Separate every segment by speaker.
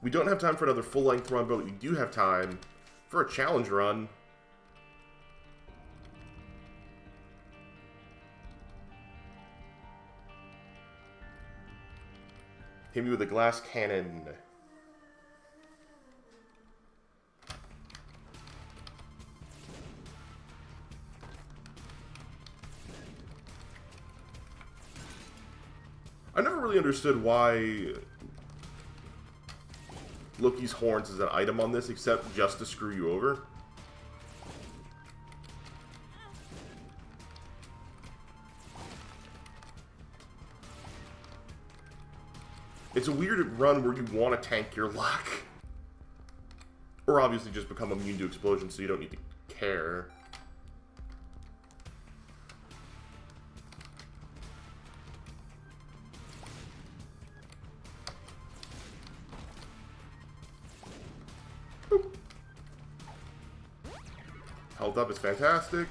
Speaker 1: We don't have time for another full-length run, but we do have time for a challenge run. Hit me with a glass cannon. I never really understood why Loki's horns is an item on this, except just to screw you over. It's a weird run where you want to tank your luck. Or obviously just become immune to explosions so you don't need to care. Boop. Health up is fantastic.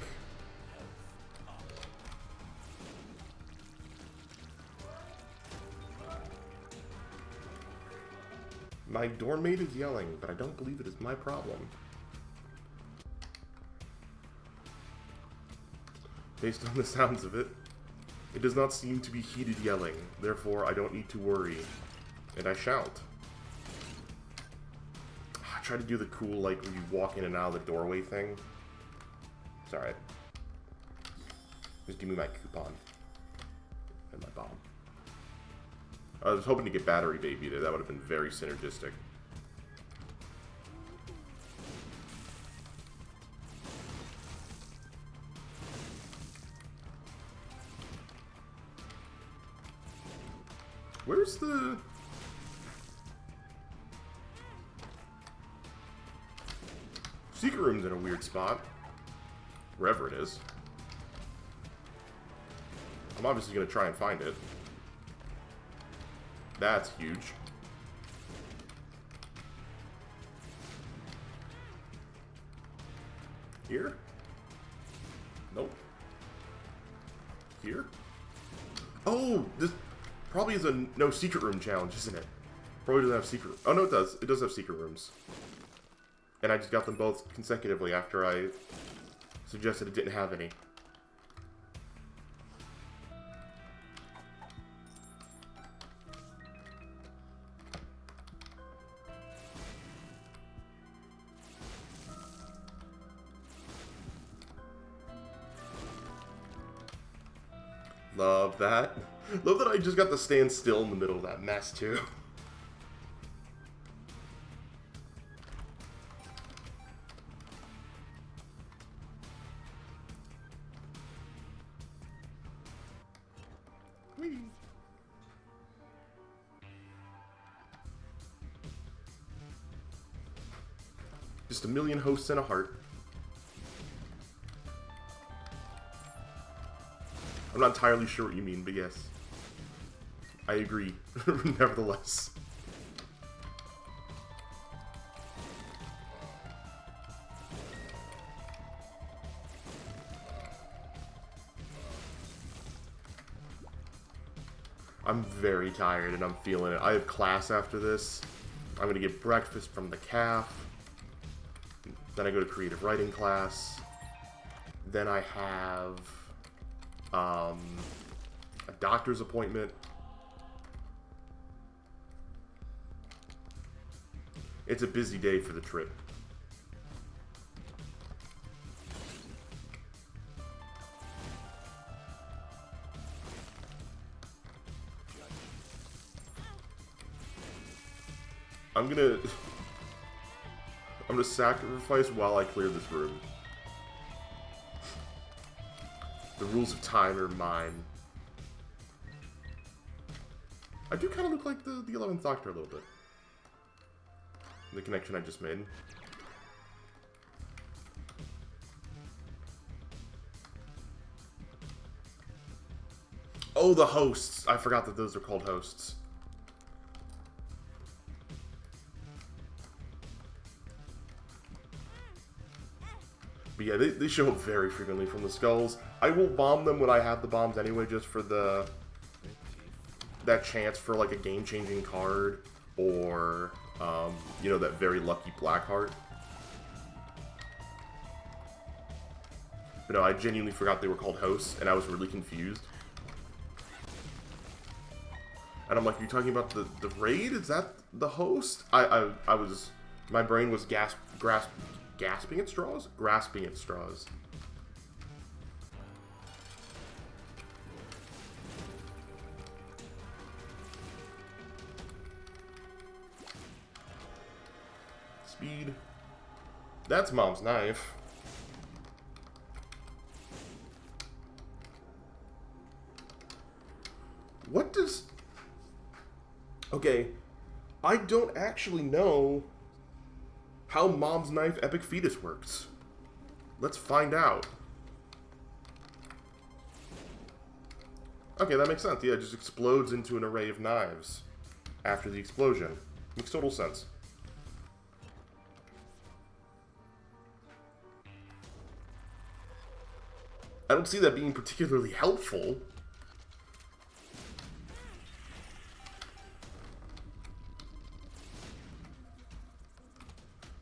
Speaker 1: My doormate is yelling, but I don't believe it is my problem. Based on the sounds of it, it does not seem to be heated yelling, therefore I don't need to worry. And I shan't. I try to do the cool, like, when you walk in and out of the doorway thing. It's alright. Just give me my coupon. And my bomb. I was hoping to get Battery Baby there. That would have been very synergistic. Where's the... Secret room's in a weird spot. Wherever it is. I'm obviously going to try and find it. That's huge. Here? Nope. Here? Oh! This probably is a no secret room challenge, isn't it? Probably doesn't have secret... Oh, no, it does. It does have secret rooms. And I just got them both consecutively after I suggested it didn't have any. Love that. Love that I just got to stand still in the middle of that mess, too. Whee. Just a million hosts and a heart. I'm not entirely sure what you mean, but yes. I agree, nevertheless. I'm very tired and I'm feeling it. I have class after this. I'm gonna get breakfast from the calf. Then I go to creative writing class. Then I have a doctor's appointment. It's a busy day for the trip. I'm gonna sacrifice while I clear this room. The rules of time are mine. I do kind of look like the 11th Doctor a little bit. The connection I just made. Oh, the hosts! I forgot that those are called hosts. But yeah, they show up very frequently from the skulls. I will bomb them when I have the bombs anyway, just for that chance for like a game-changing card or, you know, that very lucky black heart. But no, I genuinely forgot they were called hosts, and I was really confused. And I'm like, are you talking about the raid? Is that the host? I was, my brain was gasping at straws? Grasping at straws. Speed. That's Mom's knife. What does... Okay, I don't actually know how Mom's Knife Epic Fetus works. Let's find out. Okay, that makes sense. Yeah, it just explodes into an array of knives after the explosion. Makes total sense. I don't see that being particularly helpful.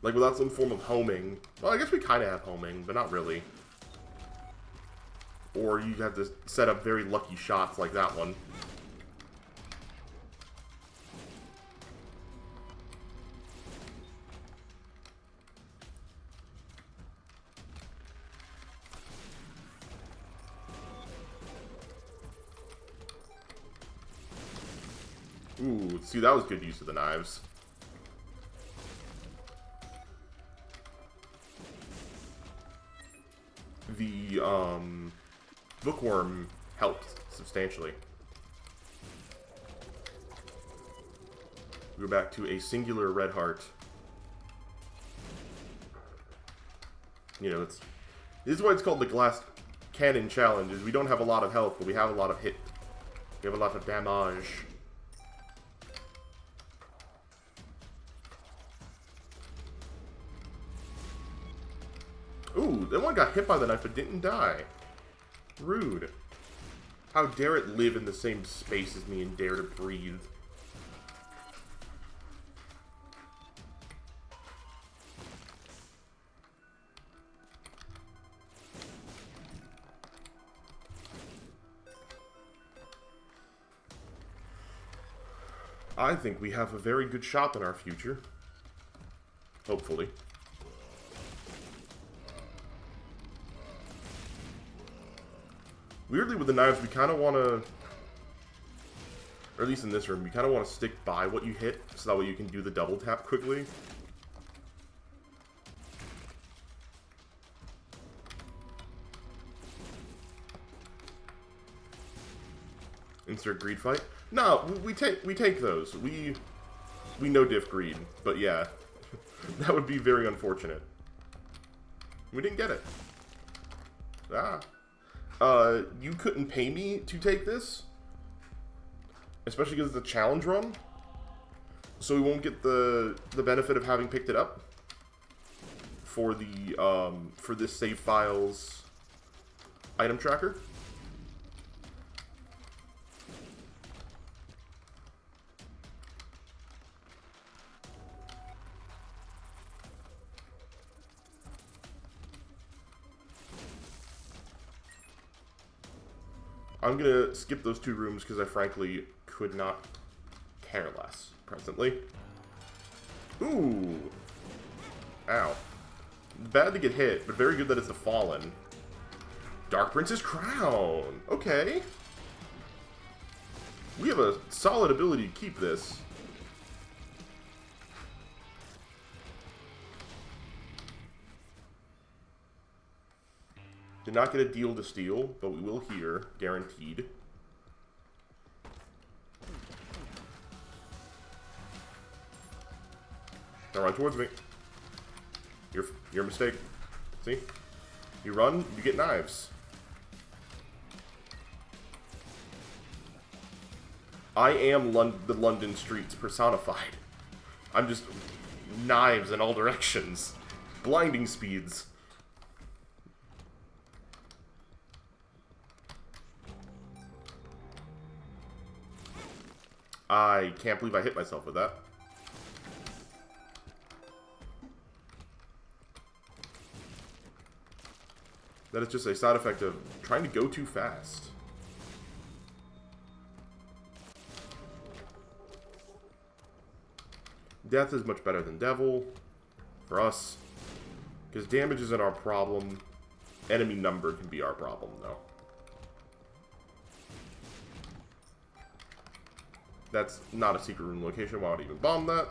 Speaker 1: Like, without some form of homing. Well, I guess we kind of have homing, but not really. Or you have to set up very lucky shots like that one. Ooh, see, that was good use of the knives. The, bookworm helped substantially. We go back to a singular red heart. You know, this is why it's called the Glass Cannon Challenge, is we don't have a lot of health, but we have a lot of hit. We have a lot of damage. Ooh, that one got hit by the knife but didn't die. Rude. How dare it live in the same space as me and dare to breathe. I think we have a very good shot in our future. Hopefully. Weirdly, with the knives, we kind of want to, or at least in this room, you kind of want to stick by what you hit, so that way you can do the double tap quickly. Insert greed fight. No, we take those. We no diff greed, but yeah, that would be very unfortunate. We didn't get it. Ah. You couldn't pay me to take this, especially because it's a challenge run, so we won't get the benefit of having picked it up for the for this save files item tracker. I'm gonna skip those two rooms because I frankly could not care less presently. Ooh. Ow. Bad to get hit, but very good that it's a fallen. Dark Prince's Crown. Okay. We have a solid ability to keep this. Did not get a deal to steal, but we will here, guaranteed. Don't run towards me. Your mistake. See? You run, you get knives. I am the London streets personified. I'm just knives in all directions. Blinding speeds. I can't believe I hit myself with that. That is just a side effect of trying to go too fast. Death is much better than Devil for us, because damage isn't our problem. Enemy number can be our problem, though. That's not a secret room location. Why would I even bomb that?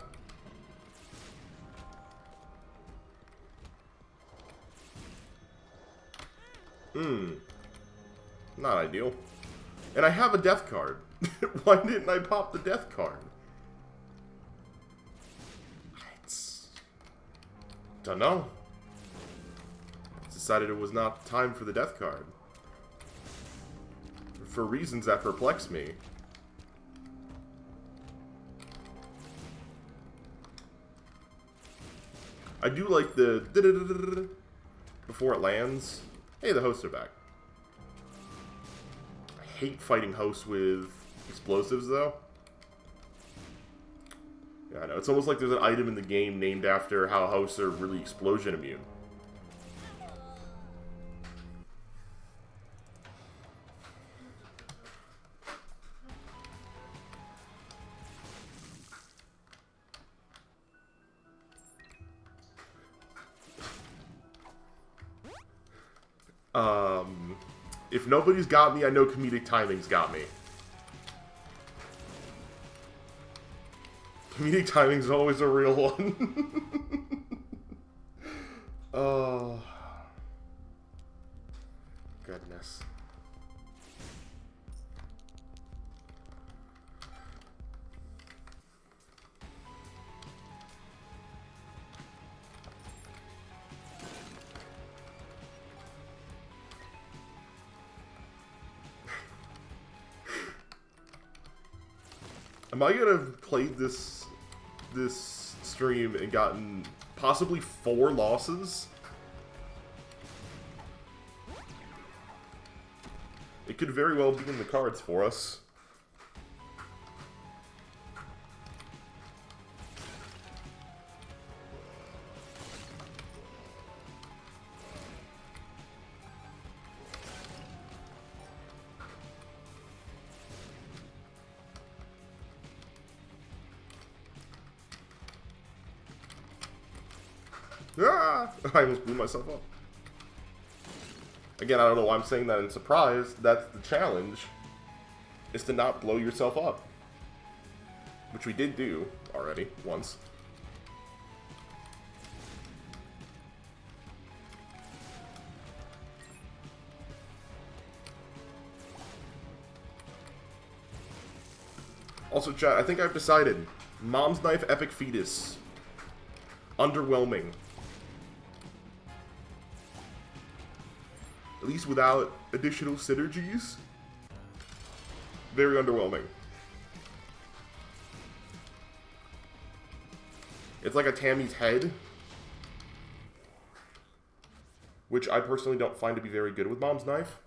Speaker 1: Not ideal. And I have a death card. Why didn't I pop the death card? Dunno. Decided it was not time for the death card. For reasons that perplex me. I do like the before it lands. Hey, the hosts are back. I hate fighting hosts with explosives, though. Yeah, I know. It's almost like there's an item in the game named after how hosts are really explosion immune. If nobody's got me, I know comedic timing's got me. Comedic timing's always a real one. Oh. Goodness. Am I gonna have played this stream and gotten possibly 4 losses? It could very well be in the cards for us. Ah! I almost blew myself up. Again, I don't know why I'm saying that in surprise. That's the challenge, is to not blow yourself up. Which we did do already, once. Also, chat, I think I've decided. Mom's Knife Epic Fetus. Underwhelming. At least without additional synergies. Very underwhelming. It's like a Tammy's head. Which I personally don't find to be very good with Mom's Knife.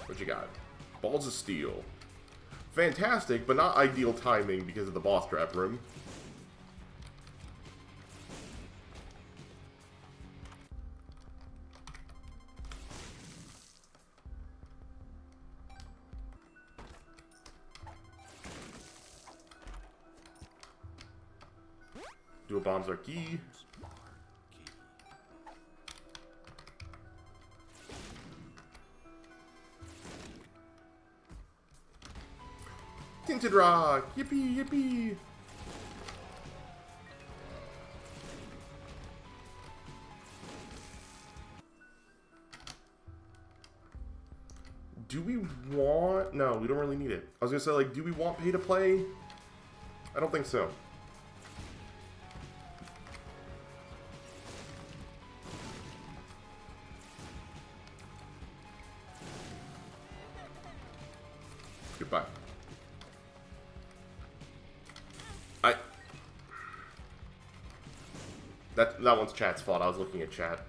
Speaker 1: What you got? Balls of Steel. Fantastic, but not ideal timing because of the boss trap room. Do a Bombs Are Key. Tinted Rock! Yippee, yippee! Do we want... No, we don't really need it. I was gonna say, like, do we want pay to play? I don't think so. Goodbye. That one's chat's fault. I was looking at chat.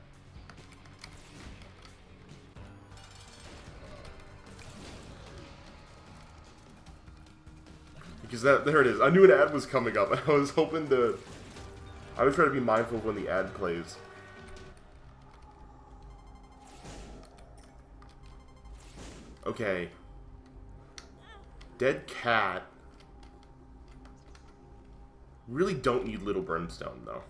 Speaker 1: There it is. I knew an ad was coming up, and I was hoping to... I was trying to be mindful of when the ad plays. Okay. Dead cat. Really don't need little brimstone, though.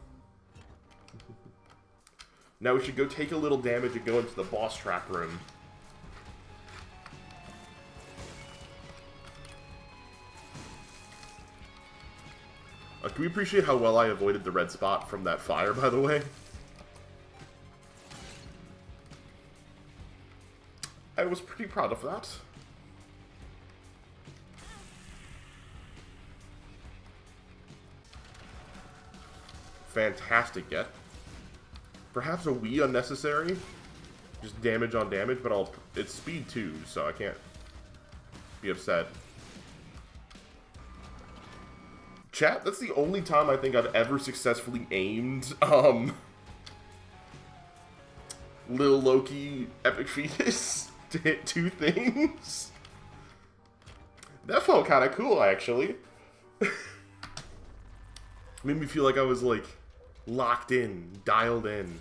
Speaker 1: Now we should go take a little damage and go into the boss trap room. Can we appreciate how well I avoided the red spot from that fire, by the way? I was pretty proud of that. Fantastic get. Perhaps a wee unnecessary. Just damage on damage, but it's speed too, so I can't be upset. Chat, that's the only time I think I've ever successfully aimed, Lil Loki Epic Fetus to hit 2 things. That felt kind of cool, actually. Made me feel like I was, like, locked in, dialed in.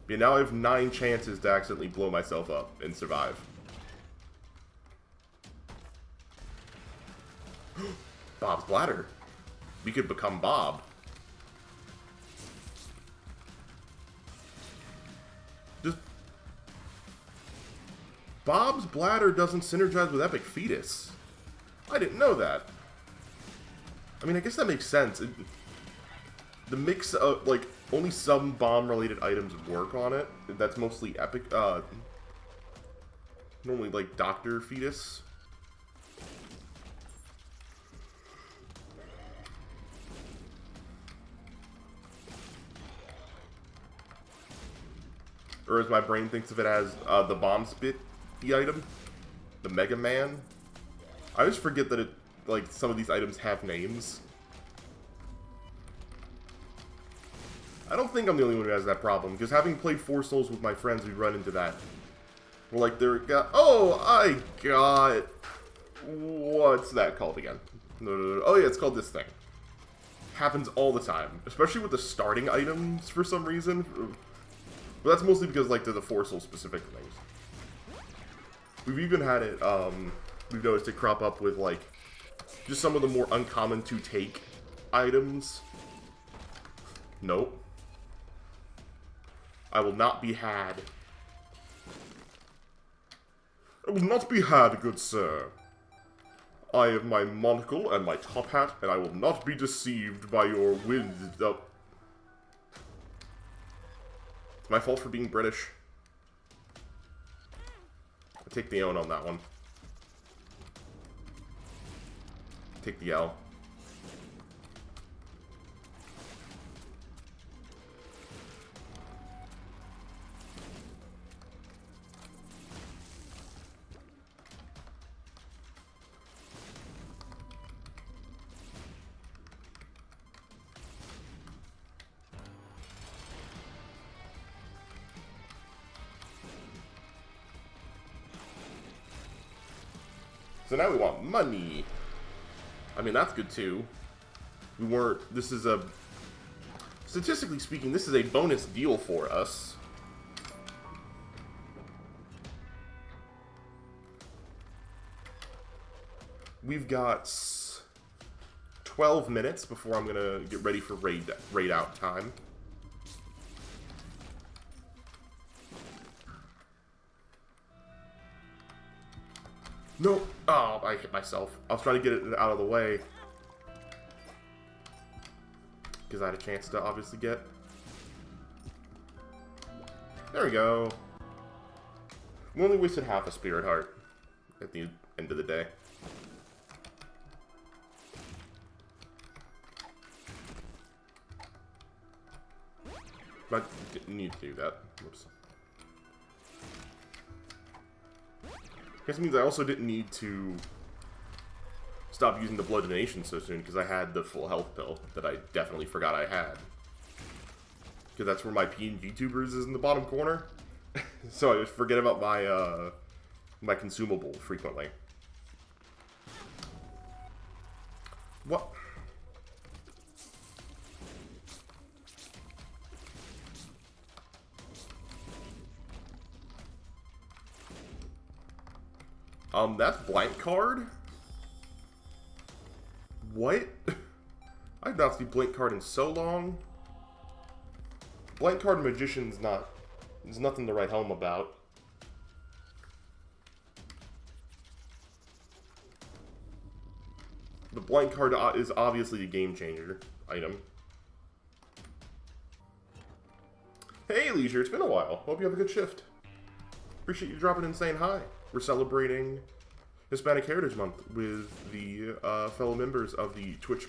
Speaker 1: Yeah, now I have 9 chances to accidentally blow myself up and survive. Bob's bladder. We could become Bob. Just... Bob's bladder doesn't synergize with Epic Fetus. I didn't know that. I mean, I guess that makes sense. The mix of, like, only some bomb-related items work on it. That's mostly Epic, normally, like, Dr. Fetus. Or as my brain thinks of it as, the bomb spit item. The Mega Man. I always forget that like, some of these items have names. I don't think I'm the only one who has that problem, because having played 4 Souls with my friends, we run into that. We're like, oh, I got... What's that called again? No. Oh yeah, it's called this thing. Happens all the time. Especially with the starting items, for some reason. But that's mostly because, like, they're the 4 Souls specific things. We've even had it, we've noticed it crop up with, like, just some of the more uncommon to take items. Nope. I will not be had. I will not be had, good sir. I have my monocle and my top hat, and I will not be deceived by your wisdom. It's my fault for being British. I take the own on that one. Take the L. So now we want money. I mean, that's good too. This is a... Statistically speaking, this is a bonus deal for us. We've got 12 minutes before I'm gonna get ready for raid out time. No! Oh, I hit myself. I was trying to get it out of the way. Because I had a chance to obviously get. There we go. We only wasted half a spirit heart at the end of the day. But didn't need to do that. Whoops. I guess it means I also didn't need to stop using the blood donation so soon, because I had the full health pill that I definitely forgot I had. Because that's where my PNG tubers is in the bottom corner. So I just forget about my my consumable frequently. What? That's blank card? What? I've not seen blank card in so long. Blank card magician's not... There's nothing to write home about. The blank card is obviously a game changer item. Hey, Leisure, it's been a while. Hope you have a good shift. Appreciate you dropping in saying hi. We're celebrating Hispanic Heritage Month with the fellow members of the Twitch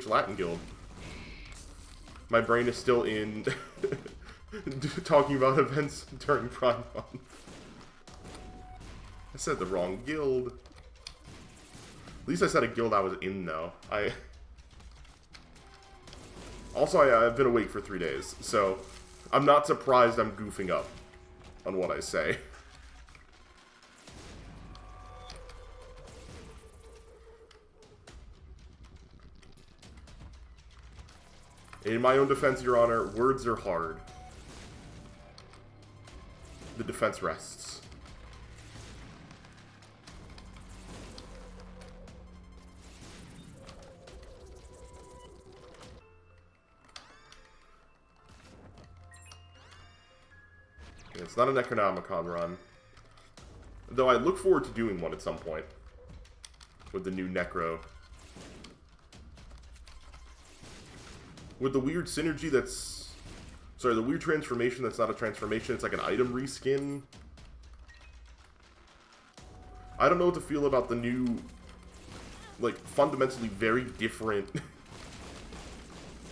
Speaker 1: Latin Guild. My brain is still in talking about events during Pride Month. I said the wrong guild. At least I said a guild I was in, though. I've been awake for 3 days, so I'm not surprised I'm goofing up on what I say. In my own defense, Your Honor, words are hard. The defense rests. It's not a Necronomicon run. Though I look forward to doing one at some point. With the new Necro. With the weird synergy that's... Sorry, the weird transformation that's not a transformation, it's like an item reskin. I don't know what to feel about the new... Like, fundamentally very different...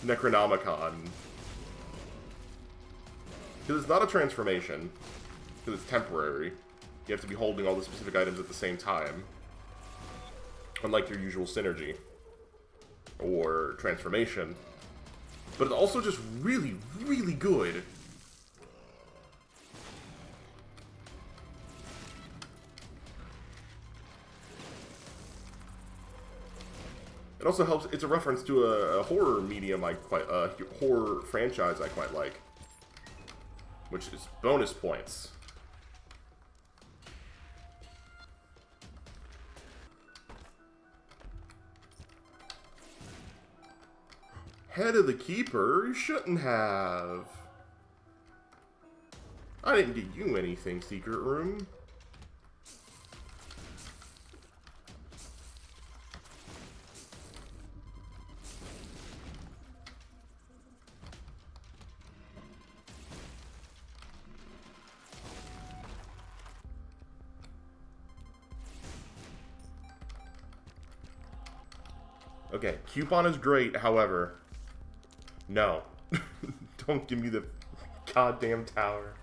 Speaker 1: Necronomicon. Because it's not a transformation. Because it's temporary. You have to be holding all the specific items at the same time. Unlike your usual synergy. Or transformation. But it's also just really, really good. It also helps, it's a reference to a horror medium horror franchise I quite like. Which is bonus points. Head of the Keeper? You shouldn't have. I didn't get you anything, Secret Room. Okay, coupon is great, however, no. Don't give me the goddamn tower.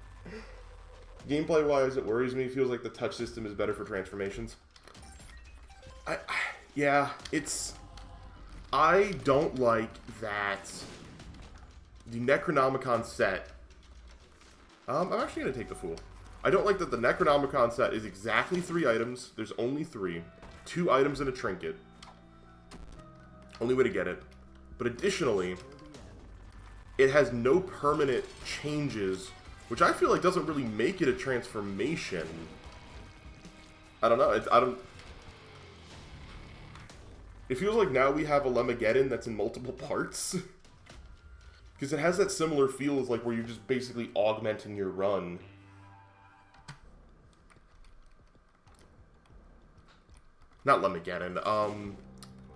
Speaker 1: Gameplay-wise, it worries me. It feels like the touch system is better for transformations. Yeah, it's... I don't like that the Necronomicon set... I'm actually going to take the Fool. I don't like that the Necronomicon set is exactly 3 items. There's only 3. 2 items and a trinket. Only way to get it. But additionally, it has no permanent changes, which I feel like doesn't really make it a transformation. I don't know. It feels like now we have a Lemageddon that's in multiple parts. Because it has that similar feel as like where you're just basically augmenting your run. Not Lemageddon,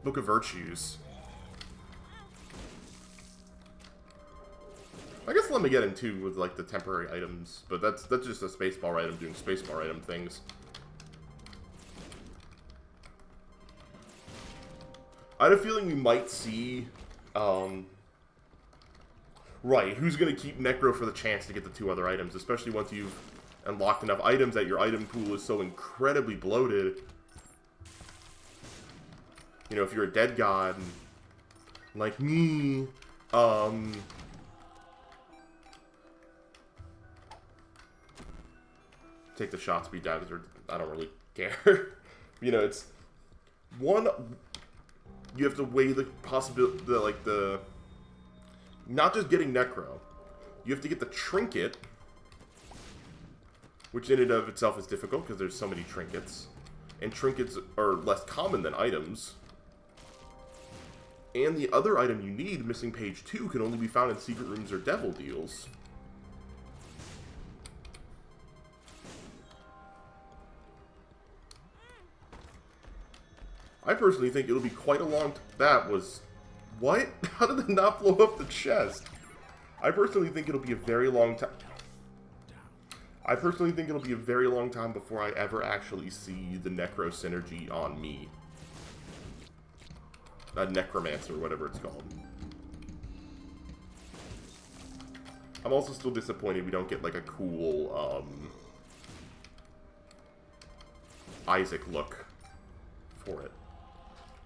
Speaker 1: Book of Virtues. I guess Lemageddon too with like the temporary items, but that's just a spacebar item doing spacebar item things. I had a feeling we might see, right, who's going to keep Necro for the chance to get the 2 other items, especially once you've unlocked enough items that your item pool is so incredibly bloated. You know, if you're a dead god, like me, take the shot speed down because I don't really care. You know, it's one... you have to weigh the possibility, not just getting Necro. You have to get the trinket, which in and of itself is difficult because there's so many trinkets. And trinkets are less common than items. And the other item you need, missing page 2, can only be found in secret rooms or devil deals. I personally think it'll be quite a long... That was... What? How did it not blow up the chest? I personally think it'll be a very long time... I personally think it'll be a very long time before I ever actually see the Necro synergy on me. Necromancer, whatever it's called. I'm also still disappointed we don't get, like, a cool, Isaac look for it.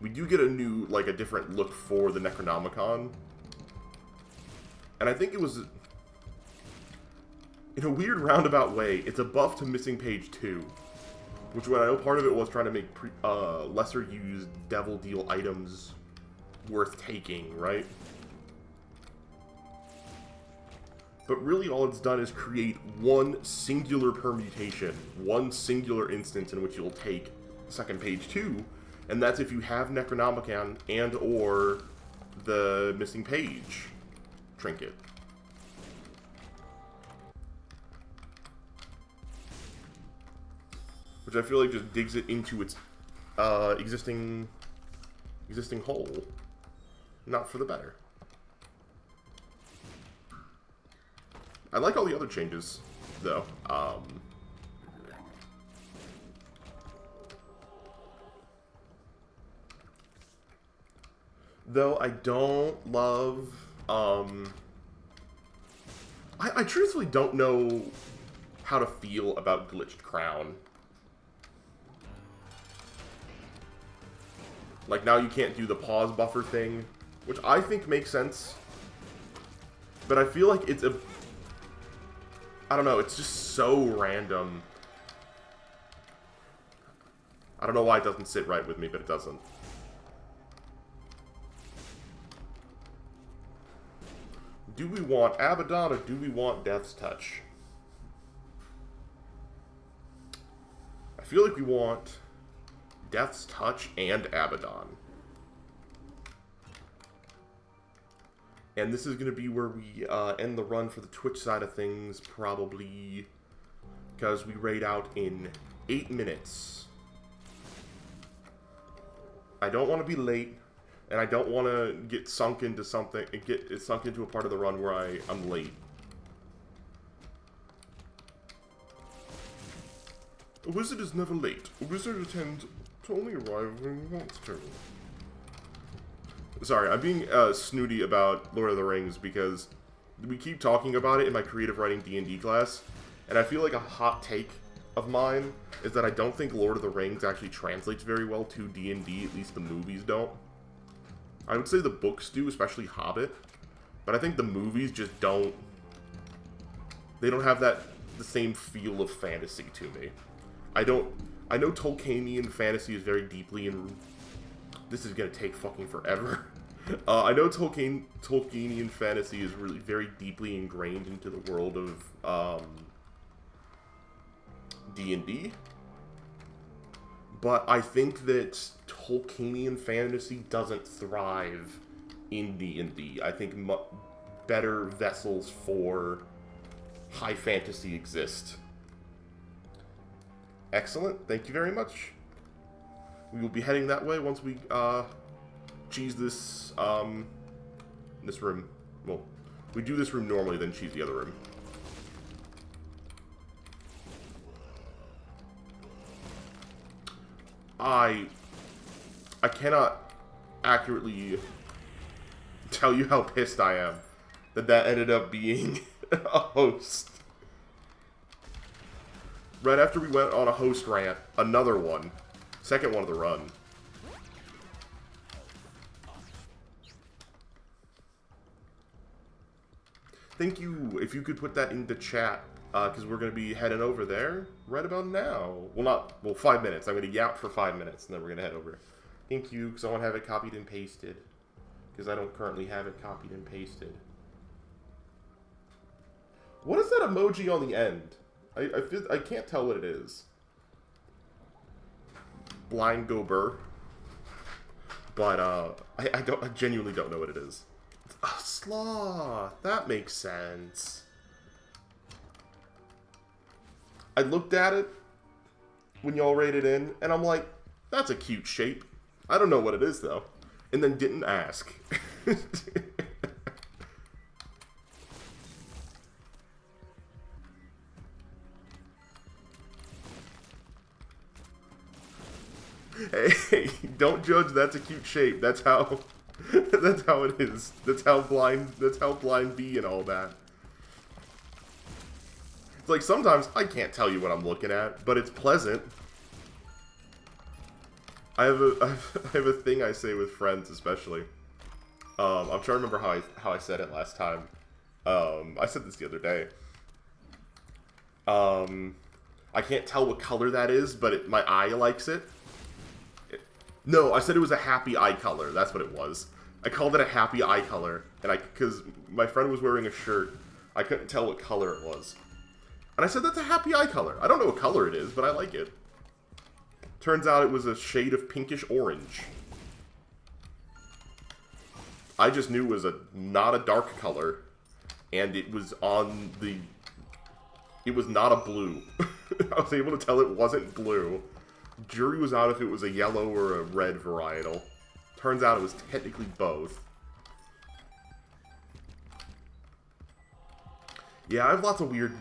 Speaker 1: We do get a new, like, a different look for the Necronomicon. And I think it was... In a weird roundabout way, it's a buff to missing page 2. Which, I know part of it was trying to make lesser used devil deal items worth taking, right? But really all it's done is create one singular permutation, one singular instance in which you'll take second page 2, and that's if you have Necronomicon and or the missing page trinket. Which I feel like just digs it into its existing hole. Not for the better. I like all the other changes, though. Though I don't love... I truthfully don't know how to feel about Glitched Crown. Like, now you can't do the pause buffer thing, which I think makes sense. But I feel like it's a... I don't know, it's just so random. I don't know why it doesn't sit right with me, but it doesn't. Do we want Abaddon or do we want Death's Touch? I feel like we want Death's Touch and Abaddon. And this is going to be where we end the run for the Twitch side of things, probably, because we raid out in 8 minutes. I don't want to be late, and I don't want to get sunk into something, get sunk into a part of the run where I'm late. A wizard is never late. A wizard tends to only arrive when he wants to. Sorry, I'm being snooty about Lord of the Rings because we keep talking about it in my creative writing D&D class, and I feel like a hot take of mine is that I don't think Lord of the Rings actually translates very well to D&D, at least the movies don't. I would say the books do, especially Hobbit, but I think the movies just don't... They don't have the same feel of fantasy to me. I know Tolkienian fantasy is very deeply in... This is gonna take fucking forever. I know Tolkienian fantasy is really very deeply ingrained into the world of D&D. But I think that Tolkienian fantasy doesn't thrive in D&D. I think better vessels for high fantasy exist. Excellent. Thank you very much. We will be heading that way once we cheese this room. Well, we do this room normally, then cheese the other room. I cannot accurately tell you how pissed I am that ended up being a host. Right after we went on a host rant, another one. Second one of the run. Thank you. If you could put that in the chat, because we're going to be heading over there right about now. Well, 5 minutes. I'm going to yap for 5 minutes, and then we're going to head over. Thank you, because I want to have it copied and pasted. Because I don't currently have it copied and pasted. What is that emoji on the end? I can't tell what it is. Blind Gober. But, I genuinely don't know what it is. Sloth! That makes sense. I looked at it when y'all rated in, and I'm like, that's a cute shape. I don't know what it is, though. And then didn't ask. Hey, don't judge, that's a cute shape. That's how that's how it is. That's how blind be and all that. It's like sometimes I can't tell you what I'm looking at, but it's pleasant. I have a thing I say with friends, especially. I'm trying to remember how I said it last time. I said this the other day. I can't tell what color that is, but my eye likes it. No, I said it was a happy eye color. That's what it was. I called it a happy eye color, and because my friend was wearing a shirt, I couldn't tell what color it was. And I said, that's a happy eye color. I don't know what color it is, but I like it. Turns out it was a shade of pinkish orange. I just knew it was not a dark color, and it was on the... It was not a blue. I was able to tell it wasn't blue. Jury was out if it was a yellow or a red varietal. Turns out it was technically both. Yeah, I have lots of weird...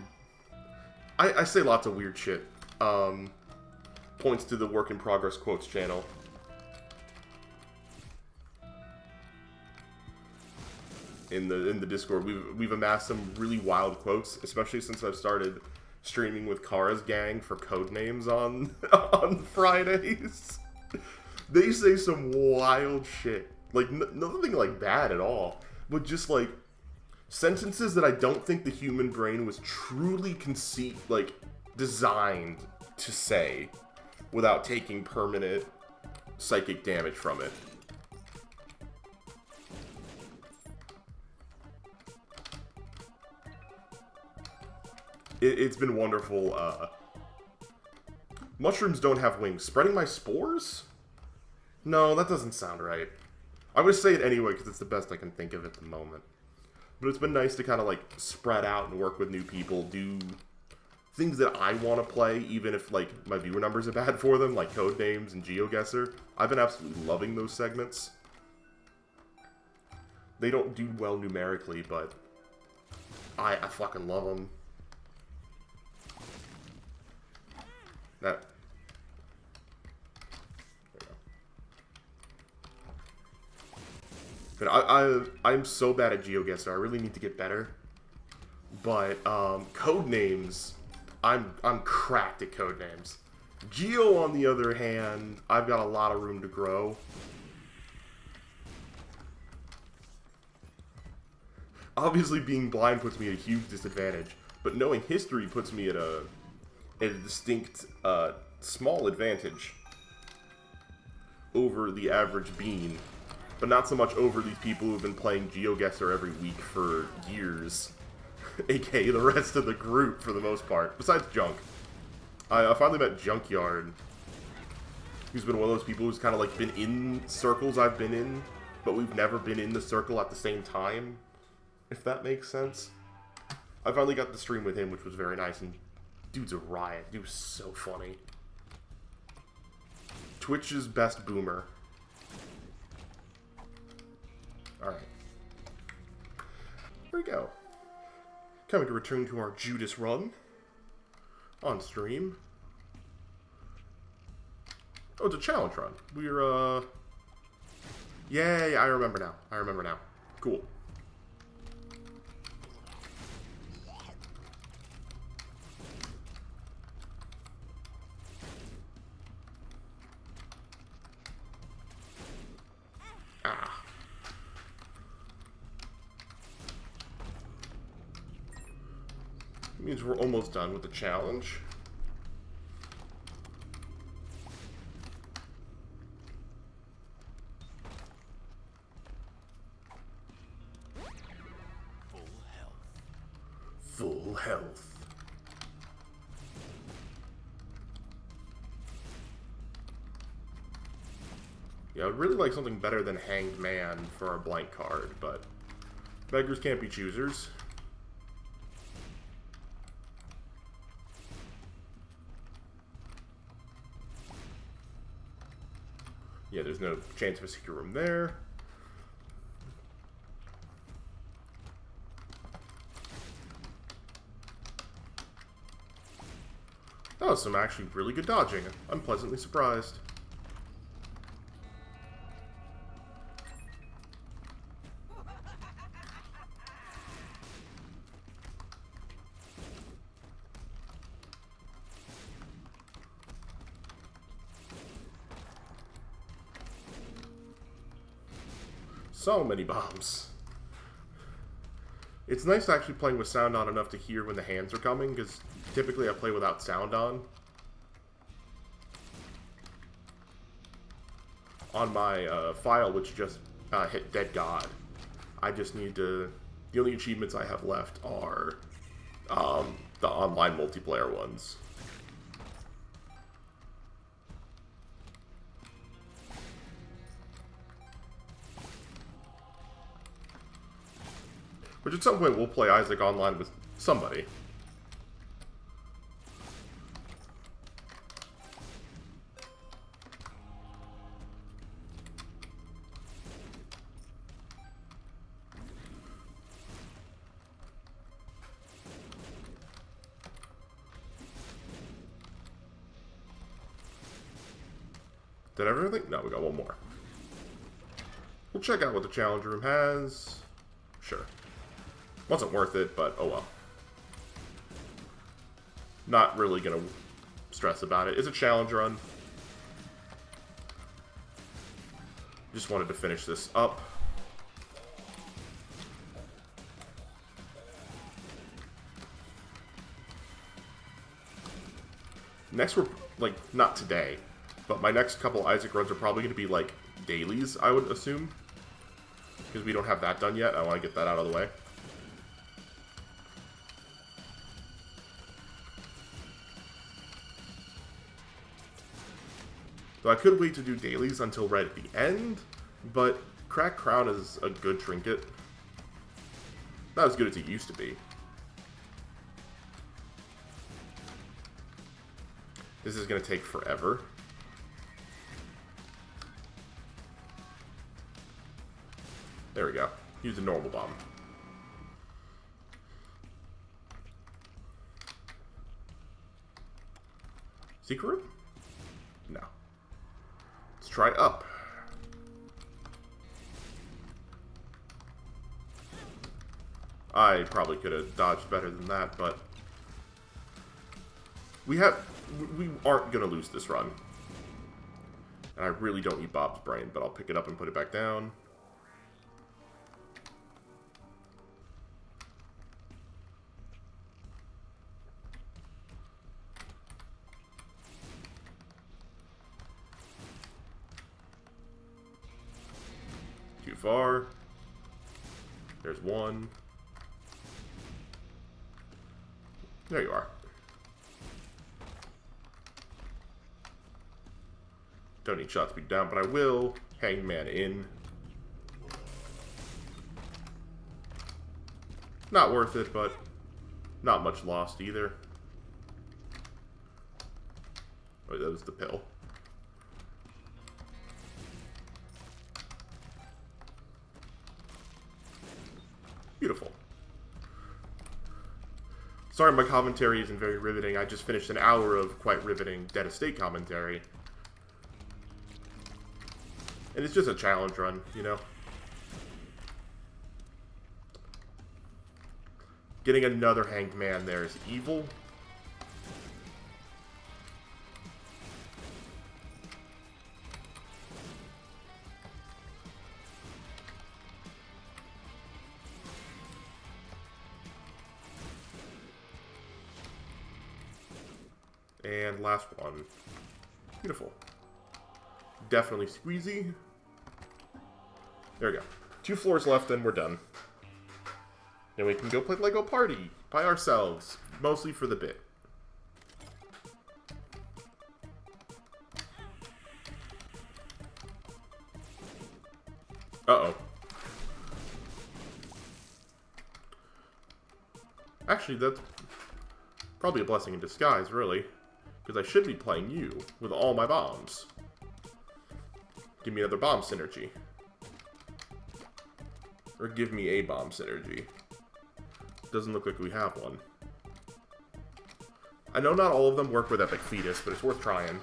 Speaker 1: I say lots of weird shit. Points to the Work in Progress Quotes channel. In the Discord, we've amassed some really wild quotes, especially since I've started streaming with Kara's gang for Codenames on Fridays. They say some wild shit. Like, nothing like bad at all. But just like, sentences that I don't think the human brain was truly designed to say without taking permanent psychic damage from it. It's been wonderful. Mushrooms don't have wings. Spreading my spores? No, that doesn't sound right. I'm going to say it anyway because it's the best I can think of at the moment. But it's been nice to kind of like spread out and work with new people, do things that I want to play, even if like my viewer numbers are bad for them, like Codenames and GeoGuessr. I've been absolutely loving those segments. They don't do well numerically, but I fucking love them. That. But I'm so bad at GeoGuessr. I really need to get better. But Codenames, I'm cracked at Codenames. Geo, on the other hand, I've got a lot of room to grow. Obviously, being blind puts me at a huge disadvantage, but knowing history puts me at a distinct small advantage over the average bean. But not so much over these people who've been playing GeoGuessr every week for years. AKA the rest of the group, for the most part. Besides Junk. I finally met Junkyard. Who's been one of those people who's kind of like been in circles I've been in, but we've never been in the circle at the same time. If that makes sense. I finally got to stream with him, which was very nice, and dude's a riot. Dude's so funny. Twitch's best boomer. Alright. There we go. Coming to return to our Judas run. On stream. Oh, it's a challenge run. We're, Yay, I remember now. I remember now. Cool. Means we're almost done with the challenge. full health. Yeah, I would really like something better than Hanged Man for our blank card, but beggars can't be choosers. Yeah, there's no chance of a secret room there. That was some actually really good dodging. I'm pleasantly surprised. So many bombs. It's nice actually playing with sound on enough to hear when the hands are coming, because typically I play without sound on. On my file, which just hit Dead God, I just need to... The only achievements I have left are the online multiplayer ones. Which at some point we'll play Isaac online with somebody. Did everything? No, we got one more. We'll check out what the challenge room has. Sure. Wasn't worth it, but oh well. Not really gonna stress about it. It's a challenge run. Just wanted to finish this up. Next, we're, like, not today, but my next couple Isaac runs are probably going to be, like, dailies, I would assume. Because we don't have that done yet. I want to get that out of the way. So I could wait to do dailies until right at the end, but Cracked Crown is a good trinket. Not as good as it used to be. This is going to take forever. There we go. Use a normal bomb. Secret room? No. Let's try up. I probably could have dodged better than that, but we aren't going to lose this run. And I really don't need Bob's brain, but I'll pick it up and put it back down. Too far. There's one. There you are. Don't need shot speed down, but I will. Hangman in. Not worth it, but not much lost either. Oh, that was the pill. Beautiful. Sorry my commentary isn't very riveting. I just finished an hour of quite riveting Dead Estate commentary. And it's just a challenge run, you know? Getting another Hanged Man there is evil. And last one. Beautiful. Definitely squeezy. There we go. 2 floors left, and we're done. Then we can go play Lego Party by ourselves, mostly for the bit. Uh-oh. Actually, that's probably a blessing in disguise, really. Because I should be playing you with all my bombs. Give me another bomb synergy. Or give me a bomb synergy. Doesn't look like we have one. I know not all of them work with Epic Fetus, but it's worth trying.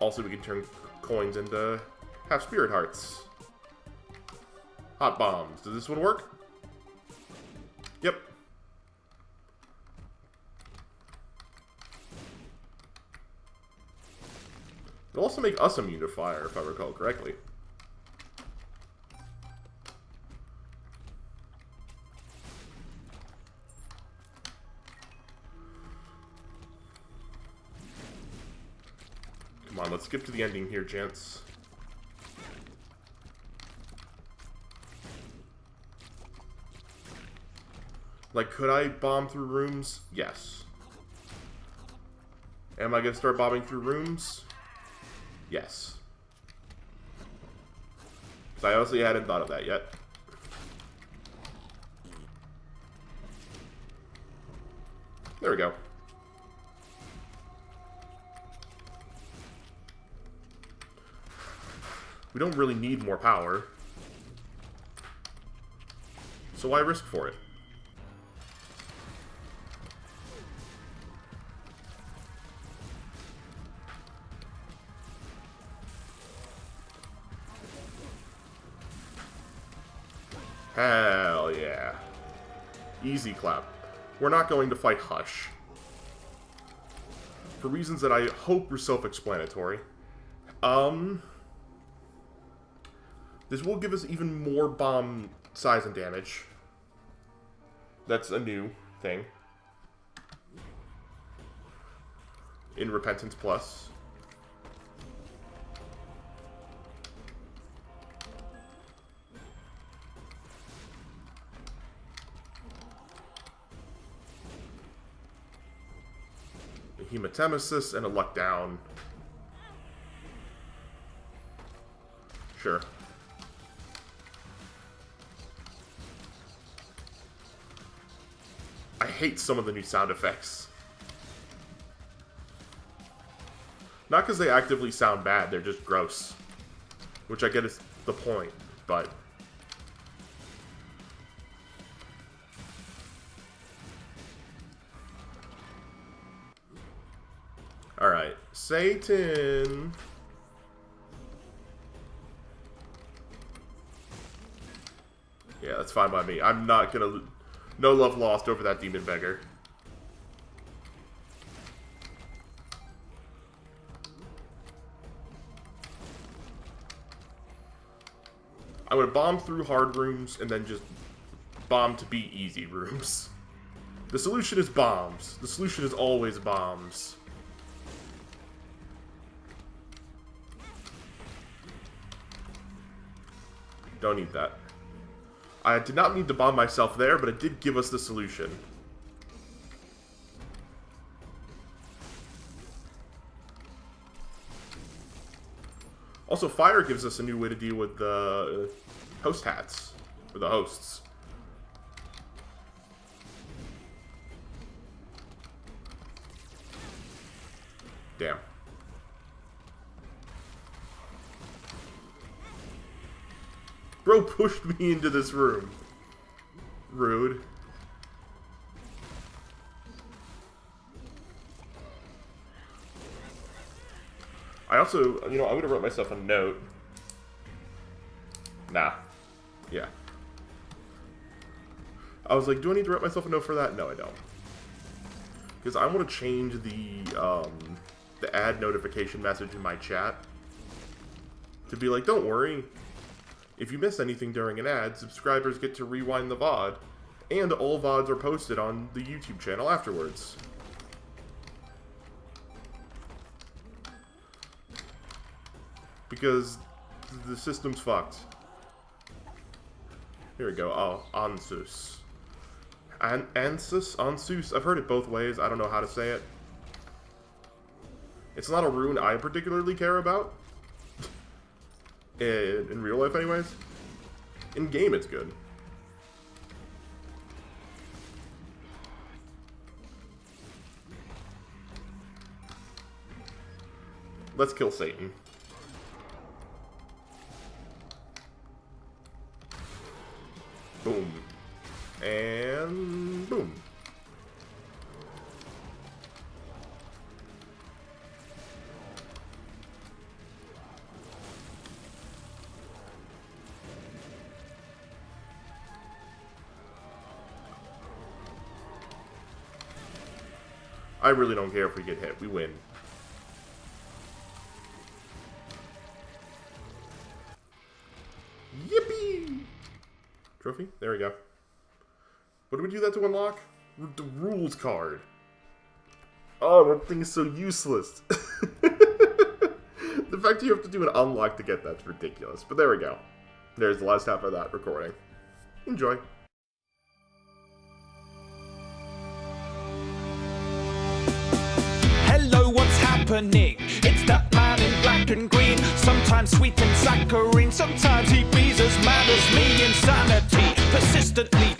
Speaker 1: Also, we can turn coins into half spirit hearts. Hot bombs. Does this one work? Yep. It'll also make us immune to fire, if I recall correctly. Come on, let's skip to the ending here, gents. Like, could I bomb through rooms? Yes. Am I gonna start bombing through rooms? Yes. Because I honestly hadn't thought of that yet. There we go. We don't really need more power. So why risk for it? Hell yeah. Easy clap. We're not going to fight Hush. For reasons that I hope are self-explanatory. This will give us even more bomb size and damage. That's a new thing. In Repentance Plus. Hematemesis and a luck down. Sure. I hate some of the new sound effects. Not because they actively sound bad, they're just gross. Which I get is the point, but... Alright, Satan. Yeah, that's fine by me. I'm not gonna... No love lost over that demon beggar. I would bomb through hard rooms and then just bomb to beat easy rooms. The solution is bombs. The solution is always bombs. Don't need that. I did not need to bomb myself there, but it did give us the solution. Also, fire gives us a new way to deal with the host hats. Or the hosts. Damn. Bro pushed me into this room. Rude. I also, you know, I would have wrote myself a note. Nah. Yeah. I was like, do I need to write myself a note for that? No, I don't. Because I want to change the ad notification message in my chat to be like, don't worry. If you miss anything during an ad, subscribers get to rewind the VOD, and all VODs are posted on the YouTube channel afterwards. Because the system's fucked. Here we go. Oh, Ansus. Ansus? I've heard it both ways. I don't know how to say it. It's not a rune I particularly care about. In real life, anyways. In game, it's good. Let's kill Satan. Boom. And boom. I really don't care if we get hit. We win. Yippee! Trophy? There we go. What do we do that to unlock? The rules card. Oh, that thing is so useless. The fact you have to do an unlock to get that's ridiculous. But there we go. There's the last half of that recording. Enjoy.
Speaker 2: Hello, what's happening? It's that man in black and green. Sometimes sweet and saccharine. Sometimes he be as mad as me. Insanity, persistently